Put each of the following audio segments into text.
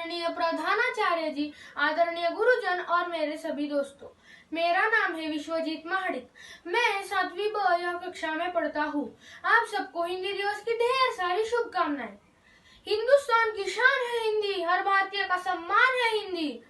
आदरणीय प्रधानाचार्य जी, आदरणीय गुरुजन और मेरे सभी दोस्तों, मेरा नाम है विश्वजीत महाडिक। मैं 7वीं ब कक्षा में पढ़ता हूँ। आप सबको हिंदी दिवस की ढेर सारी शुभकामनाएं। हिंदुस्तान की शान है हिंदी, हर भारतीय का सम्मान है हिंदी।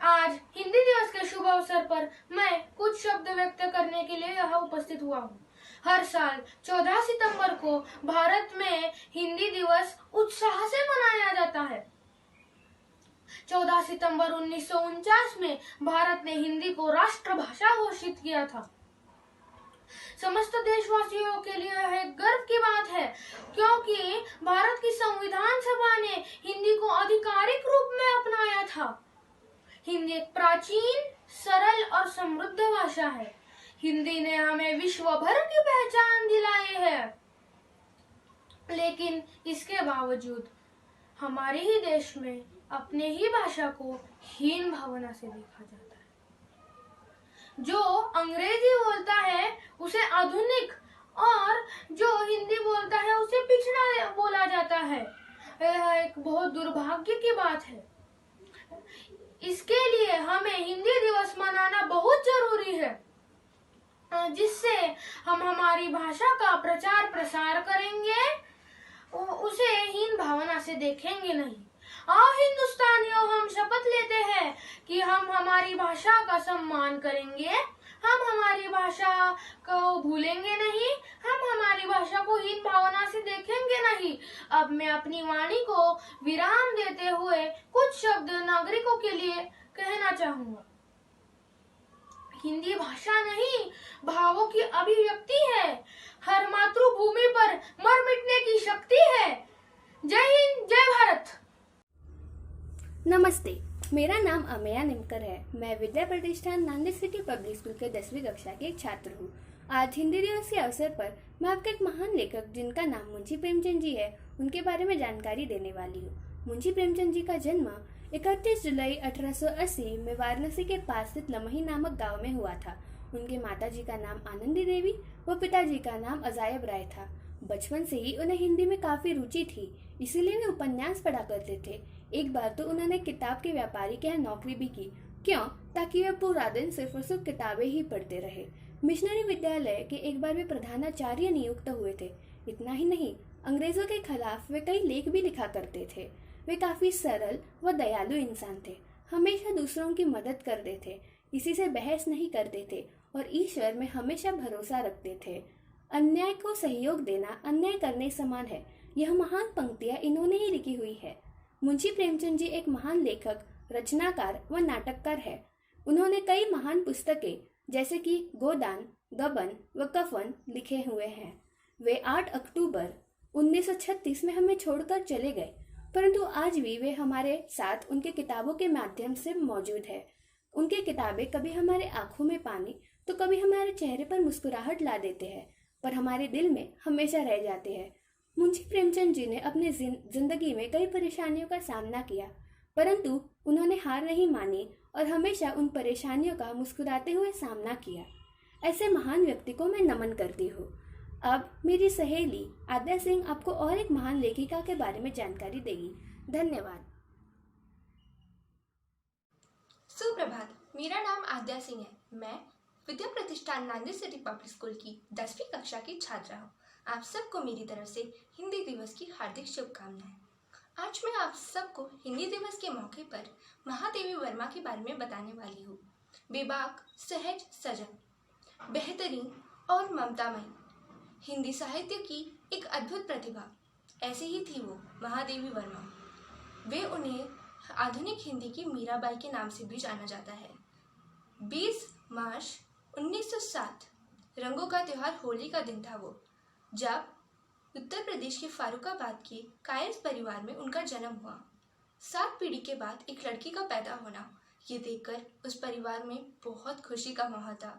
आज हिंदी दिवस के शुभ अवसर पर मैं कुछ शब्द व्यक्त करने के लिए यहाँ उपस्थित हुआ हूँ। हर साल 14 सितंबर को भारत में हिंदी दिवस उत्साह से मनाया जाता है। 14 सितंबर 1949 में भारत ने हिंदी को राष्ट्रभाषा घोषित किया था। समस्त देशवासियों के लिए यह गर्व की बात है, क्योंकि भारत की संविधान सभा ने हिंदी को आधिकारिक रूप में अपनाया था। हिंदी एक प्राचीन, सरल और समृद्ध भाषा है। हिंदी ने हमें विश्व भर की पहचान दिलाई है, लेकिन इसके बावजूद हमारे ही देश में अपने ही भाषा को हीन भावना से देखा जाता है। जो अंग्रेजी बोलता है उसे आधुनिक और जो हिंदी बोलता है उसे पिछड़ा बोला जाता है। यह एक बहुत दुर्भाग्य की बात है। इसके लिए हमें हिंदी दिवस मनाना बहुत जरूरी है, जिससे हम हमारी भाषा का प्रचार प्रसार करेंगे, उसे हीन भावना से देखेंगे नहीं। आओ हिंदुस्तानियों, हम शपथ लेते हैं कि हम हमारी भाषा का सम्मान करेंगे, हम हमारी भाषा को भूलेंगे नहीं, हम हमारी भाषा को हीन भावना से देखेंगे नहीं। अब मैं अपनी वाणी को विराम देते हुए कुछ शब्द नागरिकों के लिए कहना चाहूंगा। हिंदी भाषा नहीं, भावों की अभिव्यक्ति है। हर मातृभूमि पर मर मिटने की शक्ति है। जय हिंद, जय भारत। नमस्ते, मेरा नाम अमेया निमकर है। मैं विद्या प्रतिष्ठान नांदेड़ सिटी पब्लिक स्कूल के 10वीं कक्षा की एक छात्र हूँ। आज हिंदी दिवस के अवसर पर मैं आपको एक महान लेखक जिनका नाम मुंशी प्रेमचंद जी है, उनके बारे में जानकारी देने वाली हूँ। मुंशी प्रेमचंद जी का जन्म 31 जुलाई 1880 में वाराणसी के पास स्थित लमही नामक गांव में हुआ था। उनके माता जी का नाम आनंदी देवी व पिताजी का नाम अजायब राय था। बचपन से ही उन्हें हिंदी में काफी रुचि थी, इसीलिए वे उपन्यास पढ़ा करते थे। एक बार तो उन्होंने किताब के व्यापारी के यहाँ नौकरी भी की। क्यों? ताकि वे पूरा दिन सिर्फ और सिर्फ किताबें ही पढ़ते रहे। मिशनरी विद्यालय के एक बार वे प्रधानाचार्य नियुक्त हुए थे। इतना ही नहीं, अंग्रेजों के खिलाफ वे कई लेख भी लिखा करते थे। वे काफी सरल व दयालु इंसान थे, हमेशा दूसरों की मदद करते थे, किसी से बहस नहीं करते थे और ईश्वर में हमेशा भरोसा रखते थे। अन्याय को सहयोग देना अन्याय करने समान है। यह महान पंक्तियां इन्होंने ही लिखी हुई है। मुंशी प्रेमचंद जी एक महान लेखक, रचनाकार व नाटककार है। उन्होंने कई महान पुस्तकें जैसे कि गोदान, गबन व कफन लिखे हुए हैं। वे 8 अक्टूबर 1936 में हमें छोड़कर चले गए, परंतु आज भी वे हमारे साथ उनके किताबों के माध्यम से मौजूद है। उनकी किताबें कभी हमारे आंखों में पानी तो कभी हमारे चेहरे पर मुस्कुराहट ला देते हैं, पर हमारे दिल में हमेशा रह जाते हैं। मुंशी प्रेमचंद जी ने अपनी जिंदगी में कई परेशानियों का सामना किया, परंतु उन्होंने हार नहीं मानी और हमेशा उन परेशानियों का मुस्कुराते हुए सामना किया। ऐसे महान व्यक्ति को मैं नमन करती हूँ। अब मेरी सहेली आद्या सिंह आपको और एक महान लेखिका के बारे में जानकारी देगी। धन्यवाद। सुप्रभात, मेरा नाम आद्या सिंह है। मैं विद्या प्रतिष्ठान नांदेड़ सिटी पब्लिक स्कूल की 10वीं कक्षा की छात्रा हूँ। आप सबको मेरी तरफ से हिंदी दिवस की हार्दिक शुभकामनाएं। आज मैं आप सबको हिंदी दिवस के मौके पर महादेवी वर्मा के बारे में बताने वाली हूँ। बेबाक, सहज, सजग, बेहतरीन और ममतामयी हिंदी साहित्य की एक अद्भुत प्रतिभा, ऐसे ही थी वो महादेवी वर्मा। वे उन्हें आधुनिक हिंदी की मीराबाई के नाम से भी जाना जाता है। 20 मार्च 1907 रंगों का त्योहार होली का दिन था वो, जब उत्तर प्रदेश के फारुखाबाद के कायस्थ परिवार में उनका जन्म हुआ। 7 पीढ़ी के बाद एक लड़की का पैदा होना, ये देखकर उस परिवार में बहुत खुशी का माहौल था।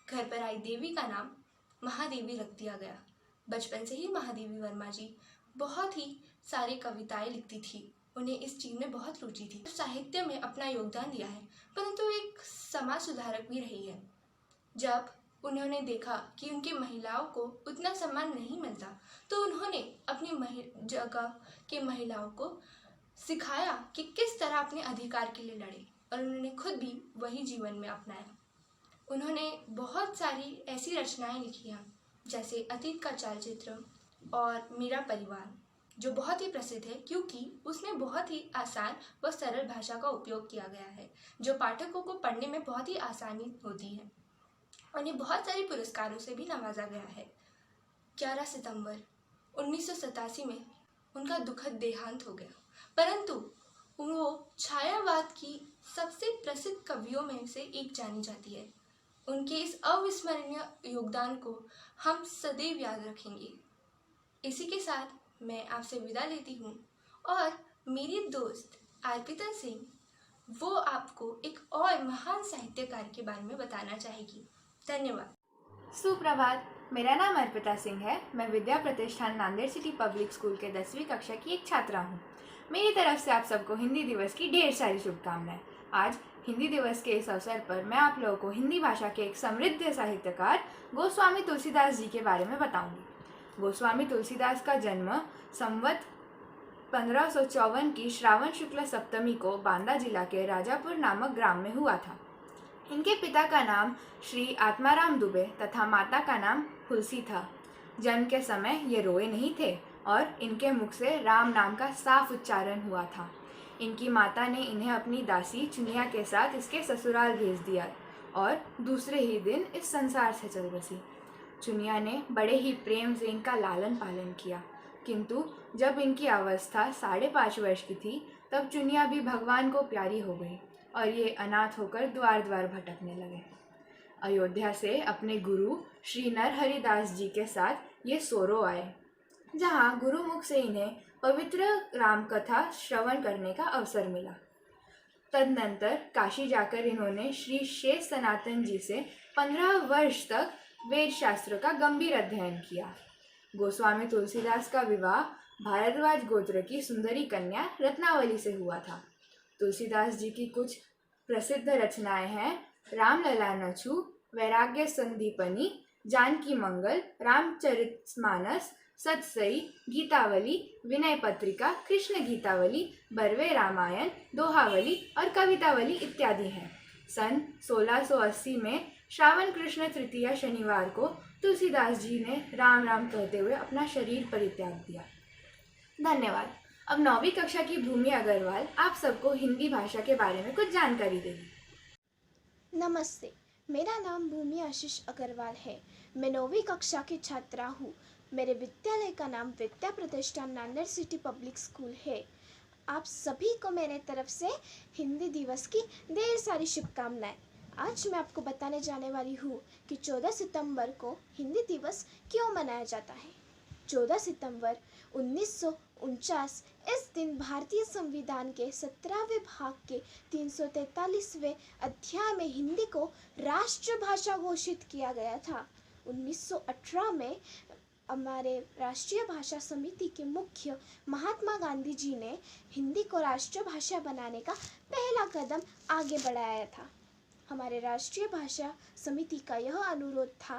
घर पर आई देवी का नाम महादेवी रख दिया गया। बचपन से ही महादेवी वर्मा जी बहुत ही सारी कविताएं लिखती थी। उन्हें इस चीज में बहुत रुचि थी। साहित्य में अपना योगदान दिया है, परंतु एक समाज सुधारक भी रही है। जब उन्होंने देखा कि उनकी महिलाओं को उतना सम्मान नहीं मिलता, तो उन्होंने अपनी जगह के महिलाओं को सिखाया कि किस तरह अपने अधिकार के लिए लड़े, और उन्होंने खुद भी वही जीवन में अपनाया। उन्होंने बहुत सारी ऐसी रचनाएं लिखी हैं, जैसे अतीत का चलचित्र और मेरा परिवार, जो बहुत ही प्रसिद्ध है क्योंकि उसमें बहुत ही आसान व सरल भाषा का उपयोग किया गया है, जो पाठकों को पढ़ने में बहुत ही आसानी होती है। उन्हें बहुत सारे पुरस्कारों से भी नवाजा गया है। 11 सितंबर 1987 में उनका दुखद देहांत हो गया, परंतु वो छायावाद की सबसे प्रसिद्ध कवियों में से एक जानी जाती है। उनके इस अविस्मरणीय योगदान को हम सदैव याद रखेंगे। इसी के साथ मैं आपसे विदा लेती हूँ, और मेरी दोस्त अर्पिता सिंह वो आपको एक और महान साहित्यकार के बारे में बताना चाहेगी। धन्यवाद। सुप्रभात, मेरा नाम अर्पिता सिंह है। मैं विद्या प्रतिष्ठान नांदेड़ सिटी पब्लिक स्कूल के 10वीं कक्षा की एक छात्रा हूँ। मेरी तरफ से आप सबको हिंदी दिवस की ढेर सारी शुभकामनाएं। आज हिंदी दिवस के इस अवसर पर मैं आप लोगों को हिंदी भाषा के एक समृद्ध साहित्यकार गोस्वामी तुलसीदास जी के बारे में बताऊंगी। गोस्वामी तुलसीदास का जन्म संवत 1554 की श्रावण शुक्ल सप्तमी को बांदा जिला के राजापुर नामक ग्राम में हुआ था। इनके पिता का नाम श्री आत्माराम दुबे तथा माता का नाम हुलसी था। जन्म के समय ये रोए नहीं थे और इनके मुख से राम नाम का साफ उच्चारण हुआ था। इनकी माता ने इन्हें अपनी दासी चुनिया के साथ इसके ससुराल भेज दिया और दूसरे ही दिन इस संसार से चल बसी। चुनिया ने बड़े ही प्रेम से इनका लालन पालन किया, किंतु जब इनकी अवस्था 5.5 वर्ष की थी तब चुनिया भी भगवान को प्यारी हो गई और ये अनाथ होकर द्वार द्वार भटकने लगे। अयोध्या से अपने गुरु श्री नरहरिदास जी के साथ ये सोरो आए, जहाँ गुरुमुख से इन्हें पवित्र राम कथा श्रवण करने का अवसर मिला। तदनंतर काशी जाकर इन्होंने श्री शेष सनातन जी से 15 वर्ष तक वेद शास्त्र का गंभीर अध्ययन किया। गोस्वामी तुलसीदास का विवाह भारद्वाज गोत्र की सुंदरी कन्या रत्नावली से हुआ था। तुलसीदास जी की कुछ प्रसिद्ध रचनाएं हैं रामलला नछु, वैराग्य संदीपनी, जानकी मंगल, रामचरितमानस, सतसई, गीतावली, विनय पत्रिका, कृष्ण गीतावली, बरवे रामायण, दोहावली और कवितावली इत्यादि हैं। सन 1680 में श्रावण कृष्ण तृतीया शनिवार को तुलसीदास जी ने राम राम कहते हुए अपना शरीर परित्याग दिया। धन्यवाद। अब 9वीं कक्षा की भूमि अग्रवाल आप सबको हिंदी भाषा के बारे में कुछ जानकारी देगी। नमस्ते, मेरा नाम भूमि आशीष अग्रवाल है। मैं 9वीं कक्षा की छात्रा हूँ। मेरे विद्यालय का नाम विद्या प्रतिष्ठान नांदेड़ सिटी पब्लिक स्कूल है। आप सभी को मेरे तरफ से हिंदी दिवस की ढेर सारी शुभकामनाएं। आज मैं आपको बताने जाने वाली हूँ कि 14 सितंबर को हिंदी दिवस क्यों मनाया जाता है। 14 सितंबर 1949 इस दिन भारतीय संविधान के 17वें भाग के 343वें अध्याय में हिंदी को राष्ट्रभाषा घोषित किया गया था। 1918 में हमारे राष्ट्रीय भाषा समिति के मुख्य महात्मा गांधी जी ने हिंदी को राष्ट्रभाषा बनाने का पहला कदम आगे बढ़ाया था। हमारे राष्ट्रीय भाषा समिति का यह अनुरोध था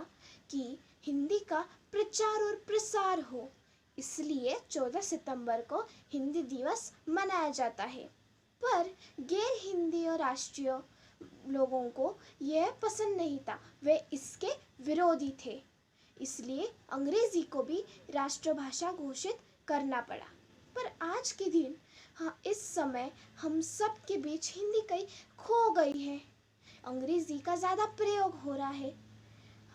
कि हिंदी का प्रचार और प्रसार हो, इसलिए 14 सितंबर को हिंदी दिवस मनाया जाता है। पर गैर हिंदी और राष्ट्रीय लोगों को यह पसंद नहीं था, वे इसके विरोधी थे, इसलिए अंग्रेजी को भी राष्ट्रभाषा घोषित करना पड़ा। पर आज के दिन इस समय हम सब के बीच हिंदी कहीं खो गई है, अंग्रेजी का ज़्यादा प्रयोग हो रहा है।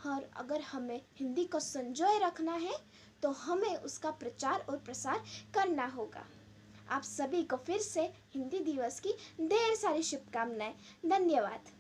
और अगर हमें हिंदी को संजोए रखना है तो हमें उसका प्रचार और प्रसार करना होगा। आप सभी को फिर से हिंदी दिवस की ढेर सारी शुभकामनाएं। धन्यवाद।